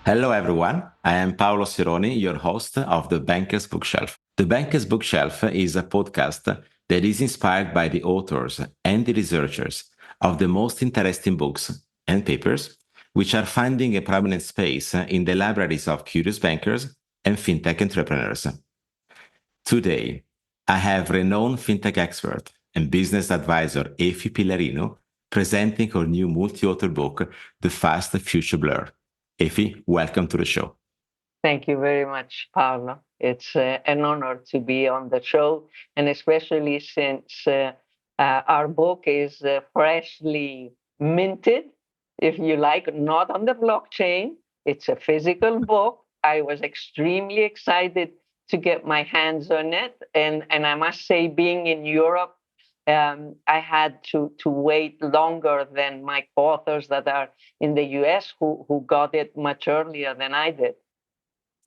Hello, everyone. I am Paolo Sironi, your host of The Banker's Bookshelf. The Banker's Bookshelf is a podcast that is inspired by the authors and the researchers of the most interesting books and papers, which are finding a prominent space in the libraries of curious bankers and fintech entrepreneurs. Today, I have renowned fintech expert and business advisor Efi Pylarinou presenting her new multi-author book, The Fast Future Blur. Efi, welcome to the show. Thank you very much, Paolo. It's an honor to be on the show, and especially since our book is freshly minted, if you like, not on the blockchain. It's a physical book. I was extremely excited to get my hands on it. And I must say, being in Europe, I had to wait longer than my authors that are in the US who got it much earlier than I did.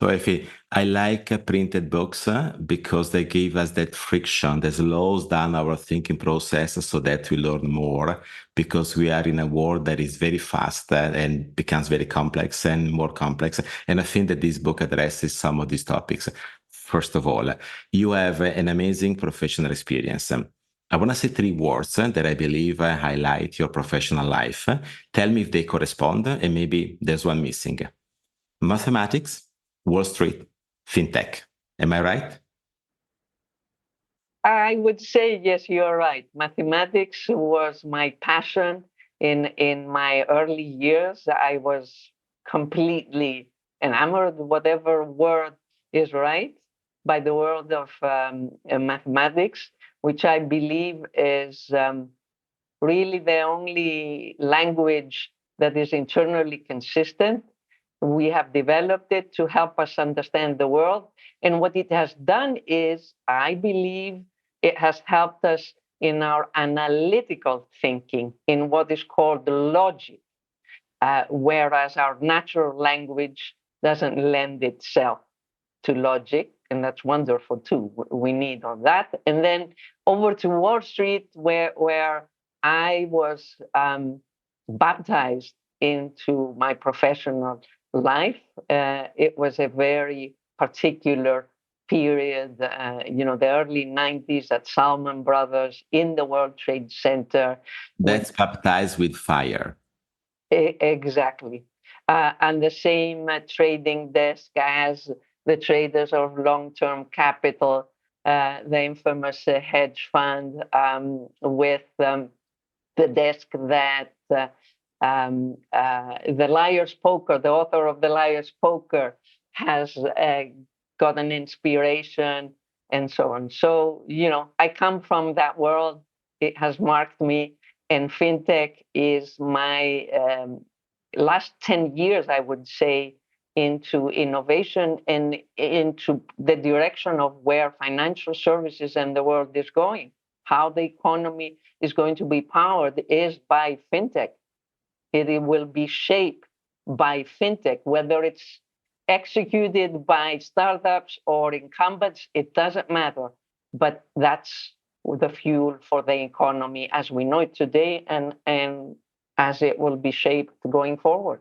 So, Efi, I like printed books because they give us that friction that slows down our thinking process so that we learn more because we are in a world that is very fast and becomes very complex and more complex. And I think that this book addresses some of these topics. First of all, you have an amazing professional experience. I want to say three words that I believe highlight your professional life. Tell me if they correspond, and maybe there's one missing. Mathematics, Wall Street, fintech. Am I right? I would say yes, you're right. Mathematics was my passion in my early years. I was completely enamored, whatever word is right, by the world of mathematics, which I believe is really the only language that is internally consistent. We have developed it to help us understand the world. And what it has done is, I believe, it has helped us in our analytical thinking, in what is called logic, whereas our natural language doesn't lend itself to logic. And that's wonderful too. We need all that. And then over to Wall Street, where I was baptized into my professional life. It was a very particular period, the early 90s at Salman Brothers in the World Trade Center. With That's baptized with fire. exactly. And the same trading desk as the traders of long-term capital, the infamous hedge fund, with the desk that the Liar's Poker, the author of the Liar's Poker, has got an inspiration and so on. So, I come from that world. It has marked me. And fintech is my last 10 years, I would say, into innovation and into the direction of where financial services and the world is going. How the economy is going to be powered is by fintech. It will be shaped by fintech, whether it's executed by startups or incumbents, it doesn't matter. But that's the fuel for the economy as we know it today and as it will be shaped going forward.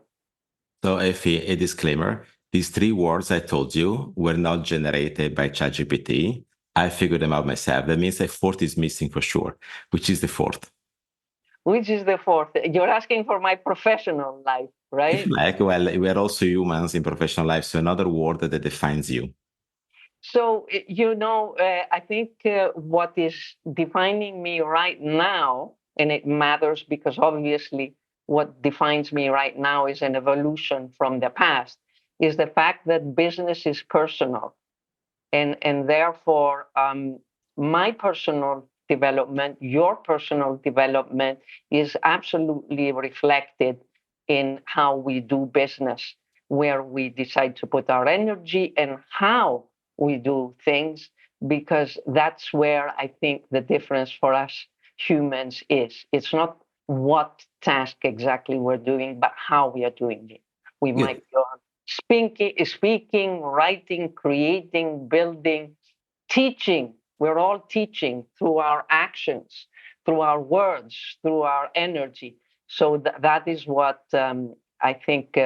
So, Efi, a disclaimer. These three words I told you were not generated by ChatGPT. I figured them out myself. That means a fourth is missing for sure. Which is the fourth? Which is the fourth? You're asking for my professional life, If right? you like, well, we are also humans in professional life, so another word that defines you. So, I think what is defining me right now, and it matters because obviously what defines me right now is an evolution from the past, is the fact that business is personal. And therefore, my personal development, your personal development is absolutely reflected in how we do business, where we decide to put our energy and how we do things, because that's where I think the difference for us humans is. It's not what task exactly we're doing, but how we are doing it. We Good. might go on speaking, writing, creating, building, teaching. We're all teaching through our actions, through our words, through our energy. So that is what I think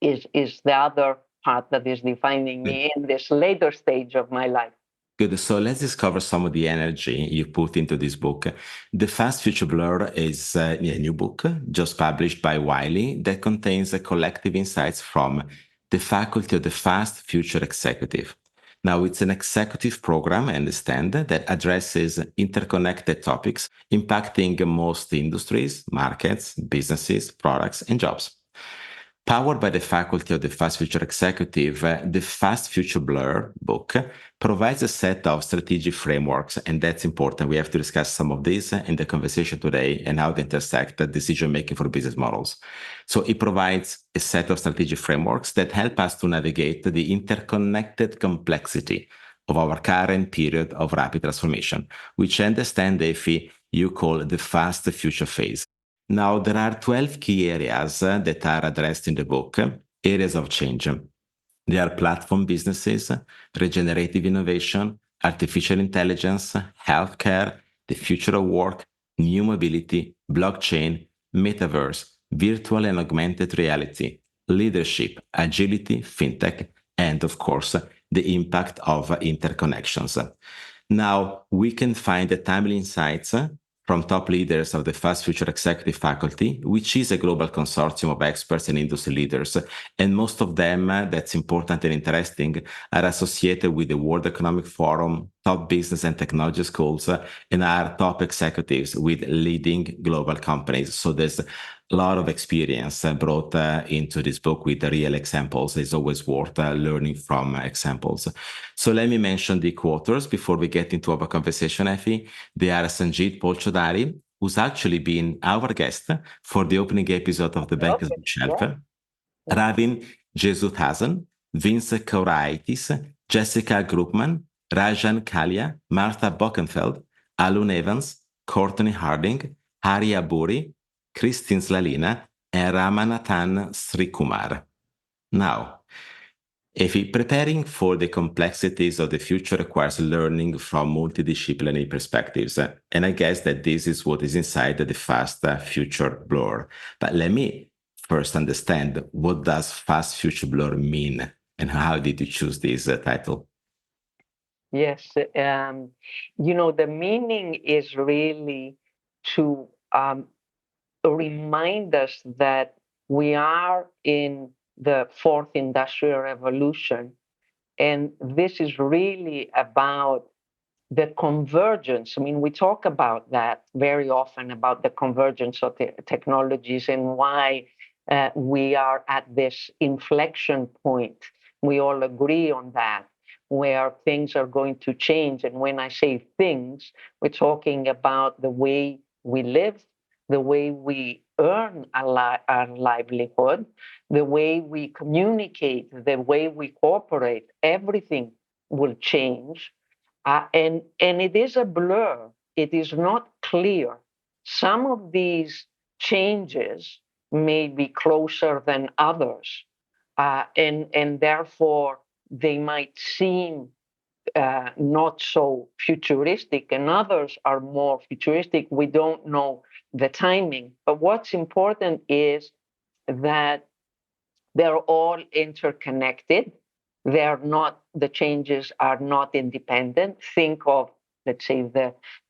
is the other part that is defining me in this later stage of my life. Good. So let's discover some of the energy you put into this book. The Fast Future Blur is a new book just published by Wiley that contains a collective insights from the faculty of the Fast Future Executive. Now, it's an executive program, I understand, that addresses interconnected topics impacting most industries, markets, businesses, products, and jobs. Powered by the faculty of the Fast Future Executive, the Fast Future Blur book provides a set of strategic frameworks, and that's important. We have to discuss some of these in the conversation today and how they intersect the decision making for business models. So it provides a set of strategic frameworks that help us to navigate the interconnected complexity of our current period of rapid transformation, which I understand, Efi, you call the fast future phase. Now, there are 12 key areas that are addressed in the book, areas of change. They are platform businesses, regenerative innovation, artificial intelligence, healthcare, the future of work, new mobility, blockchain, metaverse, virtual and augmented reality, leadership, agility, fintech, and of course, the impact of interconnections. Now, we can find the timely insights from top leaders of the Fast Future Executive Faculty, which is a global consortium of experts and industry leaders. And most of them, that's important and interesting, are associated with the World Economic Forum, top business and technology schools, and are top executives with leading global companies. So there's a lot of experience brought into this book with real examples. It's always worth learning from examples. So let me mention the quoters before we get into our conversation, Efi. They are Sanjit Polchodari, who's actually been our guest for the opening episode of The Banker's Bookshelf, Ravin Jesuthasan, Vince Kauraitis, Jessica Groupman, Rajan Kalia, Martha Bockenfeld, Alun Evans, Courtney Harding, Hari Aburi, Christine Slalina, and Ramanathan Srikumar. Now, if preparing for the complexities of the future requires learning from multidisciplinary perspectives, and I guess that this is what is inside the Fast Future Blur. But let me first understand, what does Fast Future Blur mean, and how did you choose this title? Yes, the meaning is really to remind us that we are in the fourth industrial revolution, and this is really about the convergence. I mean, we talk about that very often, about the convergence of the technologies and why we are at this inflection point. We all agree on that, where things are going to change. And when I say things, we're talking about the way we live, the way we earn our livelihood, the way we communicate, the way we cooperate. Everything will change. And it is a blur. It is not clear. Some of these changes may be closer than others, and therefore they might seem not so futuristic, and others are more futuristic. We don't know the timing. But what's important is that they're all interconnected. The changes are not independent. Think of, let's say,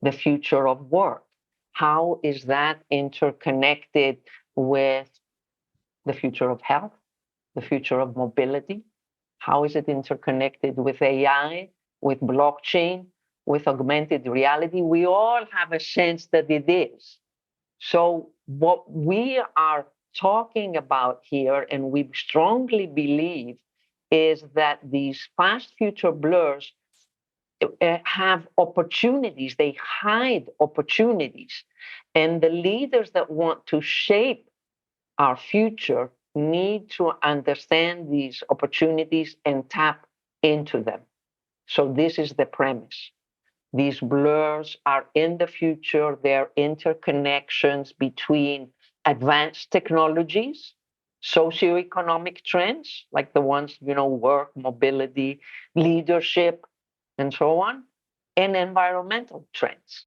the future of work. How is that interconnected with the future of health, the future of mobility? How is it interconnected with AI, with blockchain, with augmented reality? We all have a sense that it is. So what we are talking about here, and we strongly believe, is that these fast future blurs have opportunities. They hide opportunities. And the leaders that want to shape our future need to understand these opportunities and tap into them. So this is the premise. These blurs are in the future. They're interconnections between advanced technologies, socioeconomic trends, like the ones, work, mobility, leadership, and so on, and environmental trends.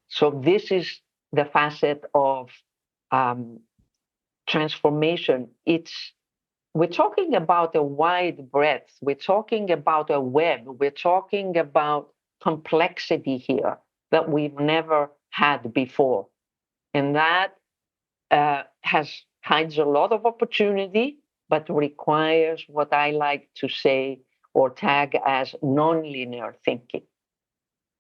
So this is the facet of transformation. It's we're talking about a wide breadth. We're talking about a web. We're talking about complexity here that we've never had before. And that hides a lot of opportunity, but requires what I like to say or tag as nonlinear thinking.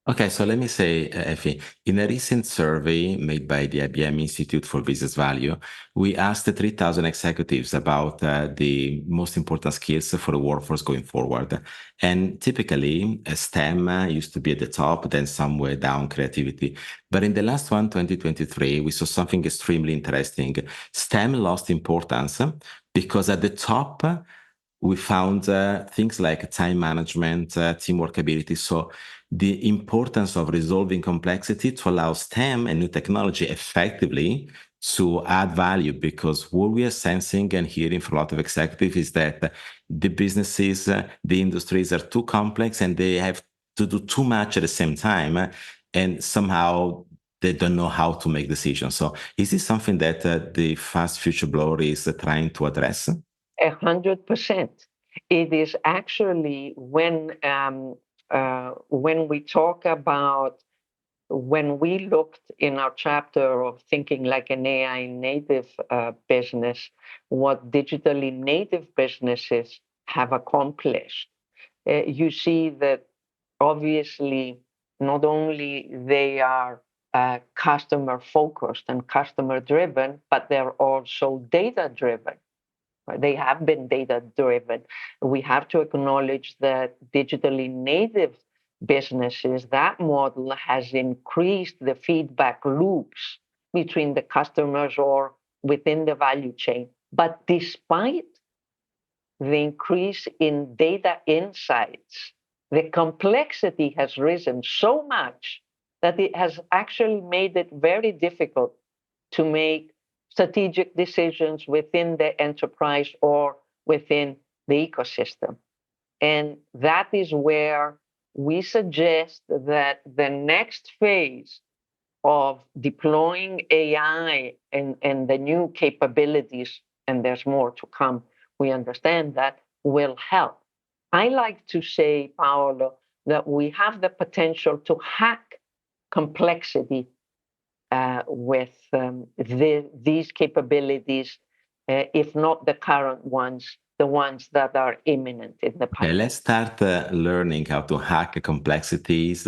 Okay, so let me say, Efi, in a recent survey made by the IBM Institute for Business Value, we asked the 3,000 executives about the most important skills for the workforce going forward. And typically, STEM used to be at the top, then somewhere down creativity. But in the last one, 2023, we saw something extremely interesting. STEM lost importance because at the top, we found things like time management, teamwork ability. So the importance of resolving complexity to allow STEM and new technology effectively to add value, because what we are sensing and hearing from a lot of executives is that the businesses, the industries are too complex and they have to do too much at the same time. And somehow they don't know how to make decisions. So is this something that the Fast Future Blower is trying to address? 100%. It is actually when we talk about when we looked in our chapter of thinking like an AI native business, what digitally native businesses have accomplished. You see that obviously not only they are customer focused and customer driven, but they're also data driven. They have been data driven. We have to acknowledge that digitally native businesses, that model has increased the feedback loops between the customers or within the value chain. But despite the increase in data insights, the complexity has risen so much that it has actually made it very difficult to make strategic decisions within the enterprise or within the ecosystem. And that is where we suggest that the next phase of deploying AI and the new capabilities, and there's more to come, we understand that will help. I like to say, Paolo, that we have the potential to hack complexity with these capabilities, if not the current ones, the ones that are imminent in the Okay, pipeline. let's start learning how to hack complexities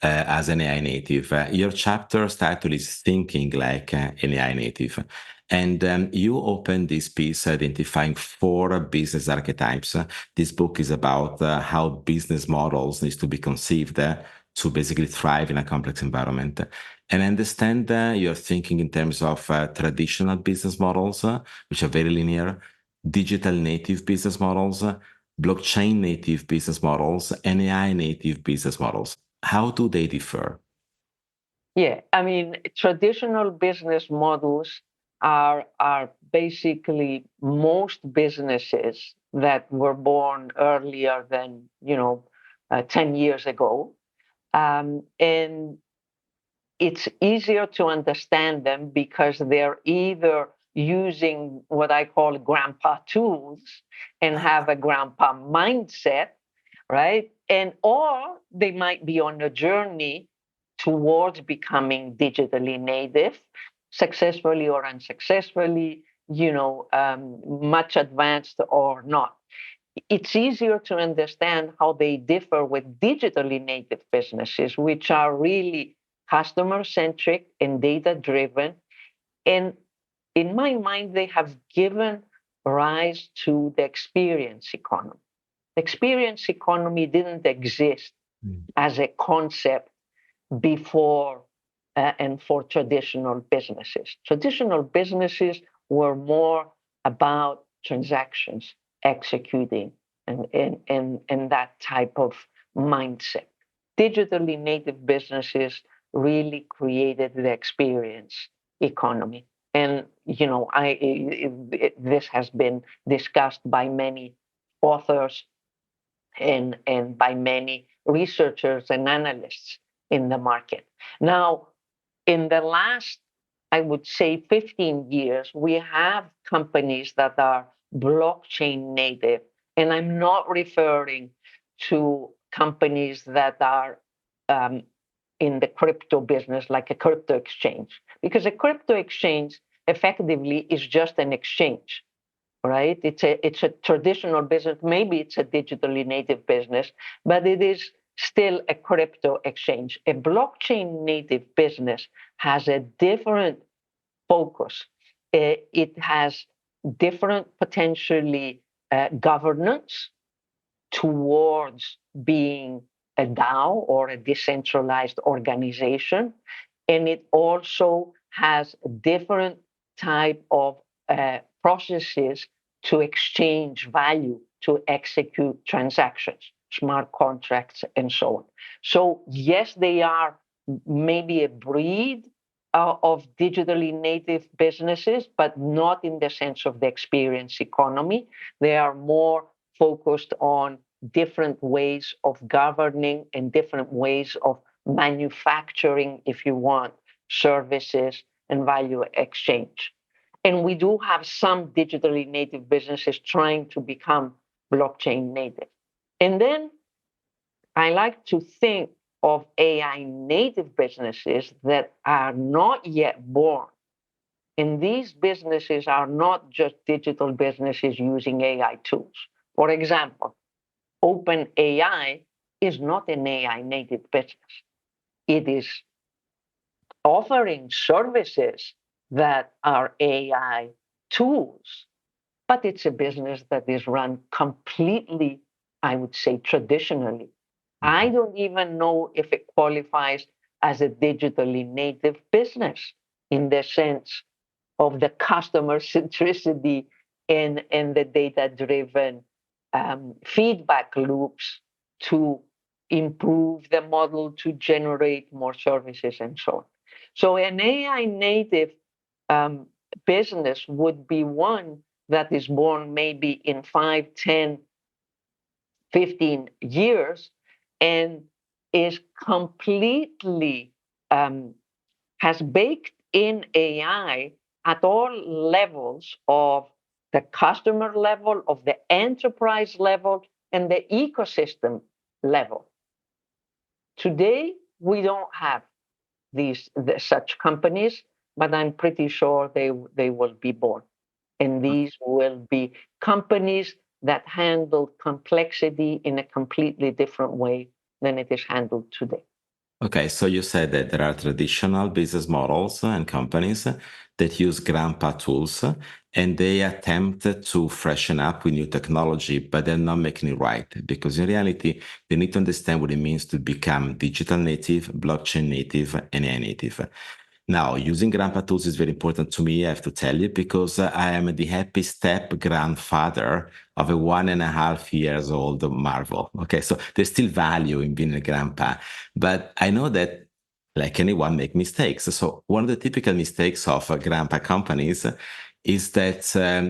as an AI native. Your chapter's title is Thinking Like an AI Native. And you open this piece identifying four business archetypes. This book is about how business models needs to be conceived to basically thrive in a complex environment. And I understand you're thinking in terms of traditional business models, which are very linear, digital native business models, blockchain native business models, and AI native business models. How do they differ? Yeah, I mean, traditional business models are basically most businesses that were born earlier than 10 years ago, and it's easier to understand them because they're either using what I call grandpa tools and have a grandpa mindset, right? And or they might be on a journey towards becoming digitally native, successfully or unsuccessfully, much advanced or not. It's easier to understand how they differ with digitally native businesses, which are really customer centric and data driven. And in my mind, they have given rise to the experience economy. The experience economy didn't exist as a concept before and for traditional businesses. Traditional businesses were more about transactions, executing, and that type of mindset. Digitally native businesses really created the experience economy. And this has been discussed by many authors and by many researchers and analysts in the market. Now, in the last, I would say, 15 years, we have companies that are blockchain native, and I'm not referring to companies that are in the crypto business, like a crypto exchange, because a crypto exchange effectively is just an exchange, right? It's a traditional business. Maybe it's a digitally native business, but it is still a crypto exchange. A blockchain native business has a different focus. It has different potentially governance towards being a DAO or a decentralized organization. And it also has a different type of processes to exchange value, to execute transactions, smart contracts, and so on. So, yes, they are maybe a breed of digitally native businesses, but not in the sense of the experience economy. They are more focused on different ways of governing and different ways of manufacturing, if you want, services and value exchange. And we do have some digitally native businesses trying to become blockchain native. And then I like to think of AI native businesses that are not yet born. And these businesses are not just digital businesses using AI tools. For example, OpenAI is not an AI native business. It is offering services that are AI tools, but it's a business that is run completely, I would say, traditionally. I don't even know if it qualifies as a digitally native business in the sense of the customer centricity and the data driven feedback loops to improve the model to generate more services and so on. So an AI native um, business would be one that is born maybe in 5, 10, 15 years and is completely has baked in AI at all levels of the customer level, of the enterprise level, and the ecosystem level. Today, we don't have such companies, but I'm pretty sure they will be born. And these will be companies that handle complexity in a completely different way than it is handled today. Okay, so you said that there are traditional business models and companies that use grandpa tools and they attempt to freshen up with new technology, but they're not making it right because in reality, they need to understand what it means to become digital native, blockchain native, and AI native. Now, using grandpa tools is very important to me, I have to tell you, because I am the happy step grandfather of a 1.5 years old Marvel. Okay, so there's still value in being a grandpa, but I know that like anyone make mistakes. So one of the typical mistakes of grandpa companies is that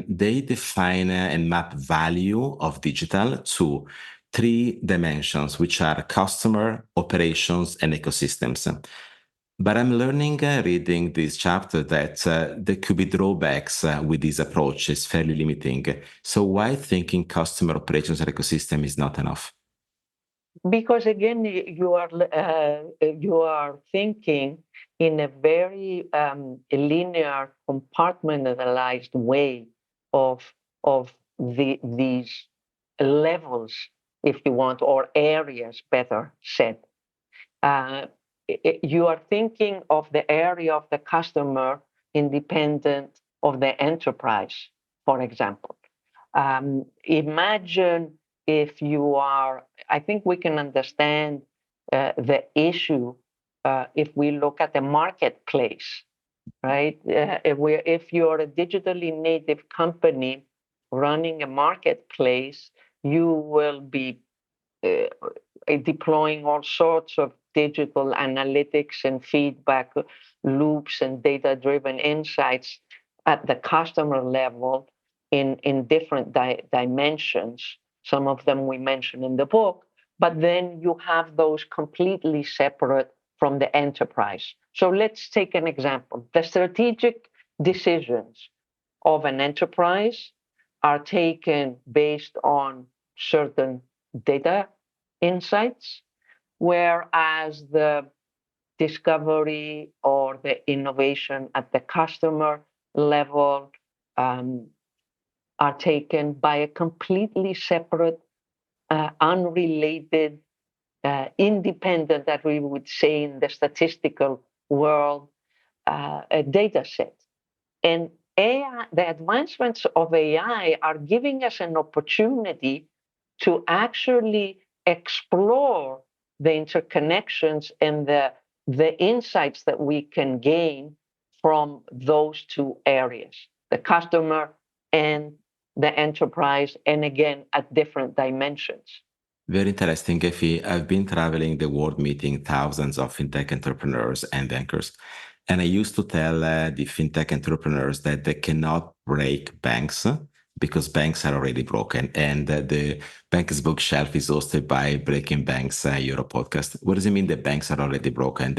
they define and map value of digital to three dimensions, which are customer, operations, and ecosystems. But I'm learning, reading this chapter, that there could be drawbacks with this approach. It's fairly limiting. So why thinking customer operations and ecosystem is not enough? Because again, you are thinking in a very linear, compartmentalized way of these levels, if you want, or areas, better said. Uh, you are thinking of the area of the customer independent of the enterprise, for example. Imagine if you are, I think we can understand the issue if we look at the marketplace, right? If you're a digitally native company running a marketplace, you will be uh, deploying all sorts of digital analytics and feedback loops and data driven insights at the customer level in different dimensions. Some of them we mention in the book, but then you have those completely separate from the enterprise. So let's take an example. The strategic decisions of an enterprise are taken based on certain data insights, whereas the discovery or the innovation at the customer level um, are taken by a completely separate, unrelated, independent, that we would say in the statistical world, a data set. And AI, the advancements of AI are giving us an opportunity to actually explore the interconnections and the insights that we can gain from those two areas, the customer and the enterprise, and again, at different dimensions. Very interesting, Efi. I've been traveling the world meeting thousands of fintech entrepreneurs and bankers. And I used to tell the fintech entrepreneurs that they cannot break banks because banks are already broken. And the Bank's Bookshelf is hosted by Breaking Banks, Euro podcast. What does it mean that banks are already broken?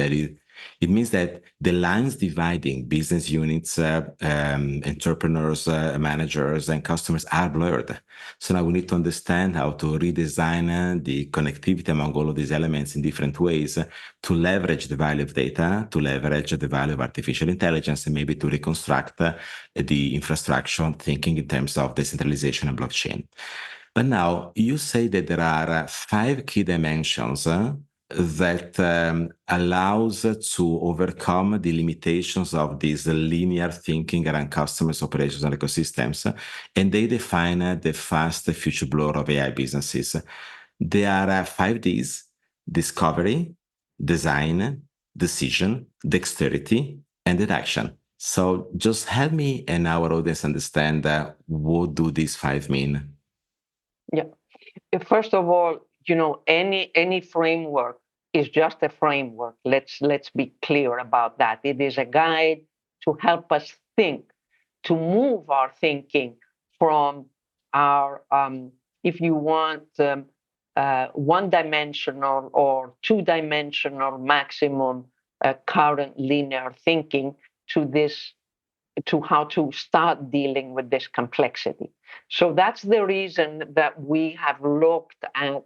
It means that the lines dividing business units, entrepreneurs, managers, and customers are blurred. So now we need to understand how to redesign the connectivity among all of these elements in different ways to leverage the value of data, to leverage the value of artificial intelligence, and maybe to reconstruct the infrastructure thinking in terms of decentralization and blockchain. But now you say that there are five key dimensions that allows to overcome the limitations of this linear thinking around customers, operations, and ecosystems, and they define the fast future blur of AI businesses. There are five Ds: discovery, design, decision, dexterity, and action. So just help me and our audience understand what do these five mean? Yeah. First of all, any framework is just a framework. Let's be clear about that. It is a guide to help us think, to move our thinking from our, if you want, one-dimensional or two-dimensional maximum current linear thinking to this, to how to start dealing with this complexity. So that's the reason that we have looked at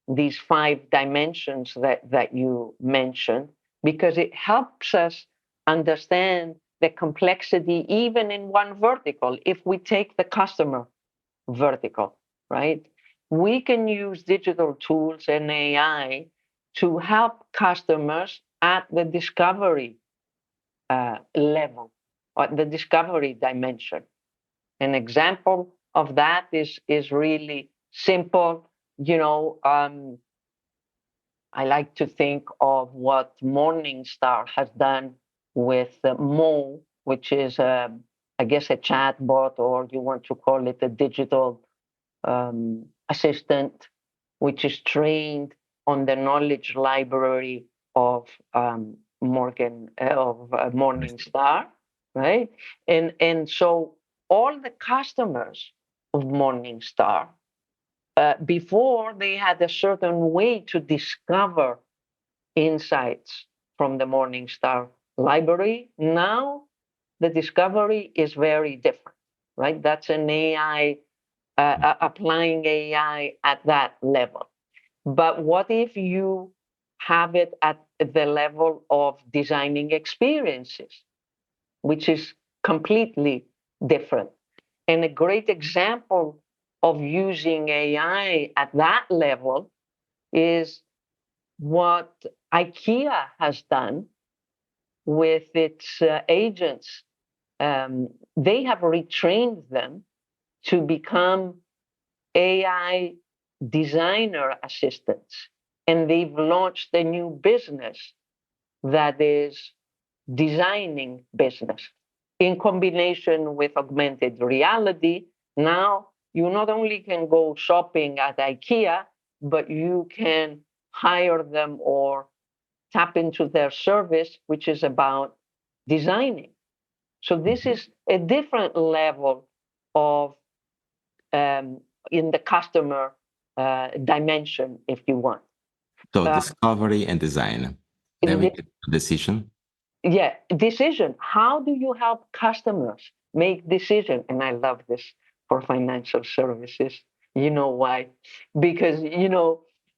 these five dimensions that you mentioned, because it helps us understand the complexity even in one vertical. If we take the customer vertical, right? We can use digital tools and AI to help customers at the discovery level, or the discovery dimension. An example of that is really simple. I like to think of what Morningstar has done with Mo, which is, I guess, a chatbot, or you want to call it a digital assistant, which is trained on the knowledge library of Morningstar, right? And so all the customers of Morningstar, before they had a certain way to discover insights from the Morningstar library. Now the discovery is very different, right? That's an AI, applying AI at that level. But what if you have it at the level of designing experiences, which is completely different? And a great example of using AI at that level is what IKEA has done with its agents. They have retrained them to become AI designer assistants. And they've launched a new business that is designing business in combination with augmented reality. Now, you not only can go shopping at IKEA, but you can hire them or tap into their service, which is about designing. So this is a different level of in the customer dimension, if you want. So discovery and design. Then we get to decision. Yeah, decision. How do you help customers make decision. And I love this for financial services. You know why? Because,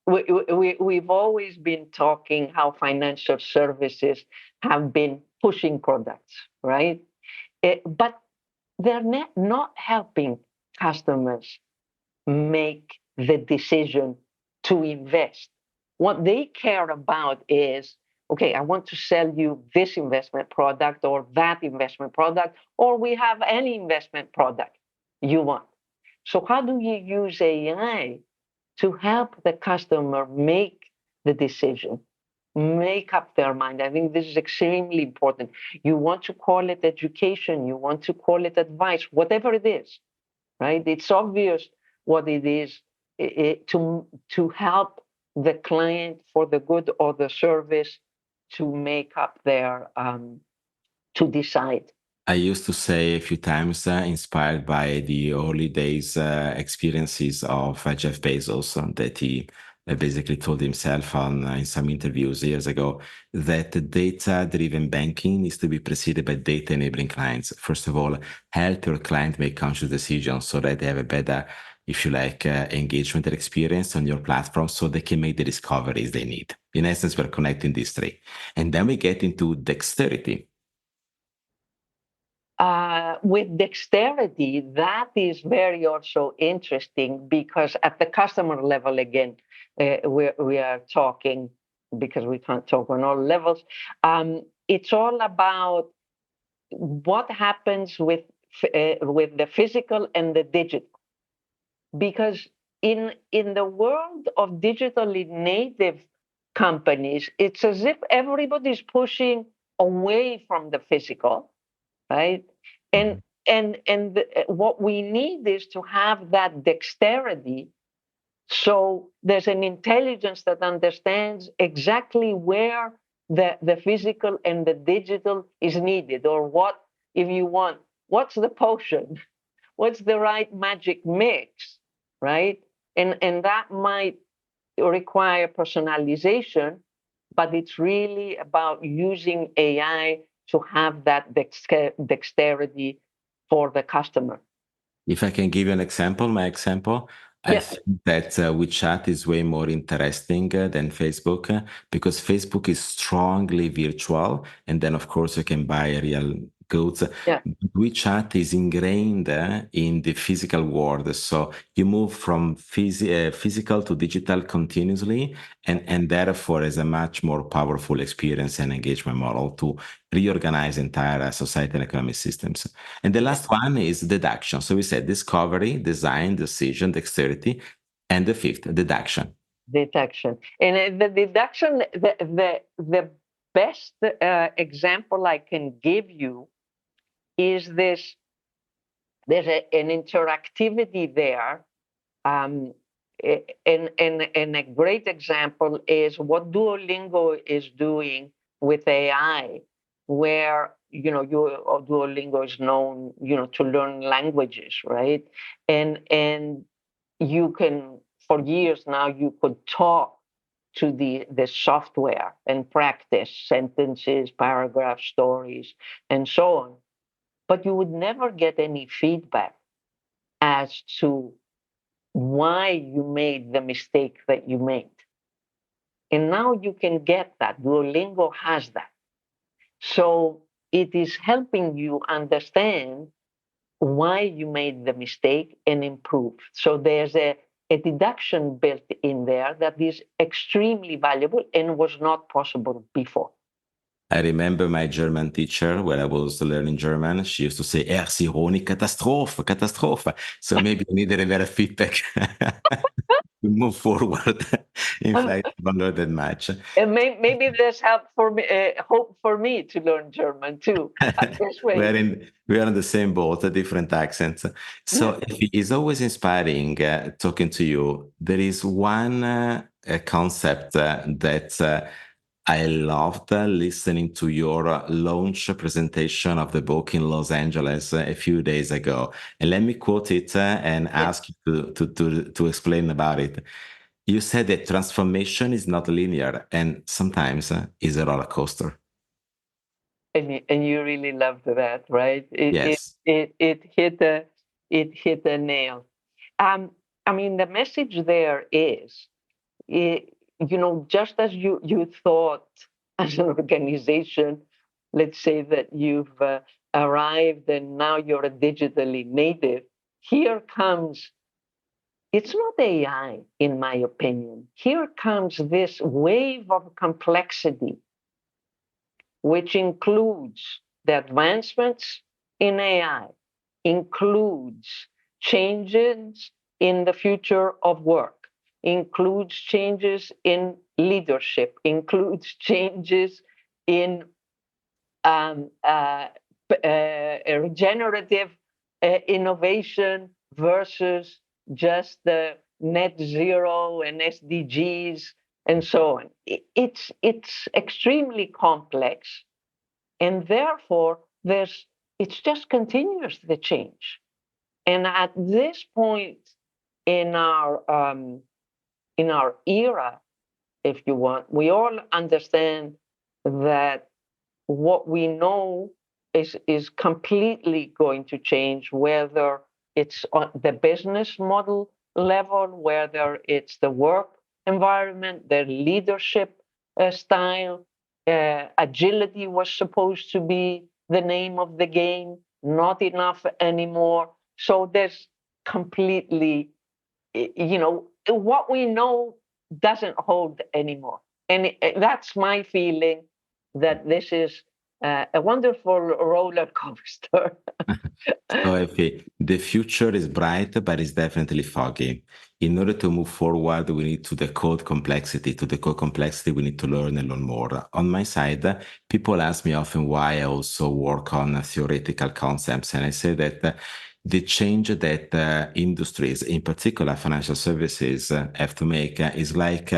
we've always been talking how financial services have been pushing products, right? But they're not helping customers make the decision to invest. What they care about is, okay, I want to sell you this investment product or that investment product, or we have any investment product you want. So, how do you use AI to help the customer make the decision, make up their mind? I think this is extremely important. You want to call it education, you want to call it advice, whatever it is, right? It's obvious what it is, to help the client for the good or the service to make up their to decide. I used to say a few times, inspired by the early days experiences of Jeff Bezos, that he basically told himself on in some interviews years ago that data-driven banking needs to be preceded by data-enabling clients. First of all, help your client make conscious decisions so that they have a better, if you like, engagement and experience on your platform, so they can make the discoveries they need. In essence, we're connecting these three, and then we get into dexterity. With dexterity, that is very also interesting because at the customer level, again, we are talking because we can't talk on all levels. It's all about what happens with the physical and the digital, because in the world of digitally native companies, it's as if everybody's pushing away from the physical, right? And what we need is to have that dexterity. So there's an intelligence that understands exactly where the physical and the digital is needed, or what, if you want, what's the potion, what's the right magic mix, right? And that might require personalization, but it's really about using AI to have that dexterity for the customer. If I can give you an example, my example, I Yeah, think that WeChat is way more interesting than Facebook, because Facebook is strongly virtual. And then, of course, you can buy real goods. yeah, WeChat is ingrained in the physical world. So you move from physical to digital continuously. And therefore, is a much more powerful experience and engagement model to reorganize entire society and economic systems. And the yeah. last one is deduction. So we said discovery, design, decision, dexterity, and the fifth, deduction. Detection. And the deduction, the best example I can give you is this. There's an interactivity there. Um, and a great example is what Duolingo is doing with AI, where Duolingo is known, to learn languages, right? And you can, for years now, you could talk to the software and practice sentences, paragraphs, stories, and so on. But you would never get any feedback as to why you made the mistake that you made. And now you can get that. Duolingo has that. So it is helping you understand why you made the mistake and improve. So there's a deduction built in there that is extremely valuable and was not possible before. I remember my German teacher when I was learning German. She used to say, Ersi Katastrophe, Katastrophe. So maybe you needed a better feedback to move forward. In fact, I don't learn that much. And maybe there's hope for me to learn German too. I'm just waiting. We are in the same boat, different accents. So it's always inspiring talking to you. There is one concept that I loved listening to your launch presentation of the book in Los Angeles a few days ago. And let me quote it and Yeah. ask you to explain about it. You said that transformation is not linear and sometimes is a roller coaster. And you really loved that, right? Yes. It hit a nail. I mean, the message there is, just as you thought as an organization, let's say that you've arrived and now you're a digitally native. Here comes, it's not AI, in my opinion. Here comes this wave of complexity, which includes the advancements in AI, includes changes in the future of work, includes changes in leadership, includes changes in regenerative innovation versus just the net zero and SDGs and so on. It's extremely complex, and therefore it's just continuous the change. And at this point in our era, if you want, we all understand that what we know is completely going to change, whether it's on the business model level, whether it's the work environment, the leadership style. Agility was supposed to be the name of the game, not enough anymore. So there's completely, what we know doesn't hold anymore. And that's my feeling, that this is a wonderful roller coaster. So if the future is bright, but it's definitely foggy. In order to move forward, we need to decode complexity. To decode complexity, we need to learn and learn more. On my side, people ask me often why I also work on theoretical concepts. And I say that the change that industries, in particular financial services, have to make is like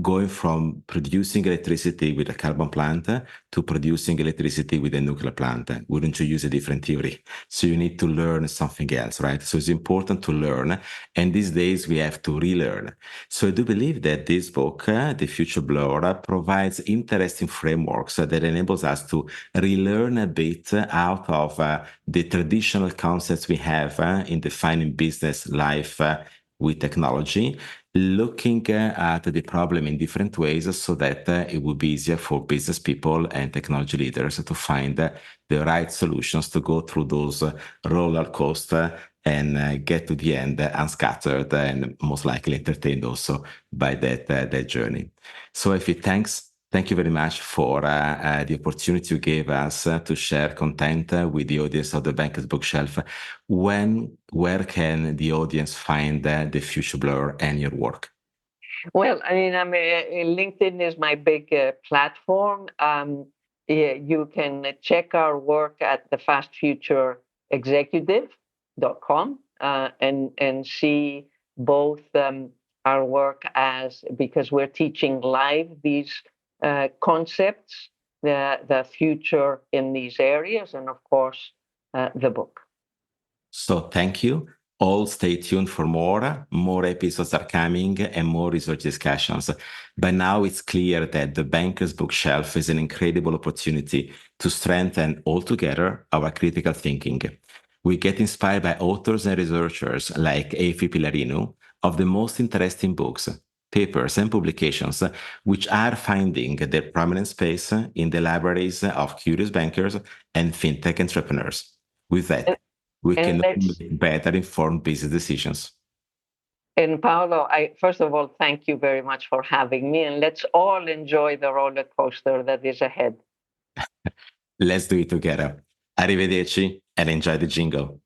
going from producing electricity with a carbon plant to producing electricity with a nuclear plant. Wouldn't you use a different theory? So you need to learn something else, right? So it's important to learn. And these days we have to relearn. So I do believe that this book, The Future Blur, provides interesting frameworks that enables us to relearn a bit out of the traditional concepts we have in defining business life with technology, looking at the problem in different ways so that it will be easier for business people and technology leaders to find the right solutions to go through those roller coaster and get to the end unscattered and most likely entertained also by that journey. So Efi, thank you very much for the opportunity you gave us to share content with the audience of the Banker's Bookshelf. Where can the audience find The Future Blur and your work? Well, I mean, LinkedIn is my big platform. Yeah, you can check our work at thefastfutureexecutive.com and see both our work because we're teaching live these concepts, the future in these areas, and of course, the book. So thank you. All stay tuned for more. More episodes are coming and more research discussions. By now, it's clear that the Banker's Bookshelf is an incredible opportunity to strengthen altogether our critical thinking. We get inspired by authors and researchers like Efi Pylarinou of the most interesting books, papers, and publications, which are finding their prominent space in the libraries of curious bankers and fintech entrepreneurs. With that, we And can let's make better informed business decisions. And Paolo, I first of all thank you very much for having me, and let's all enjoy the roller coaster that is ahead. Let's do it together. Arrivederci and enjoy the jingle.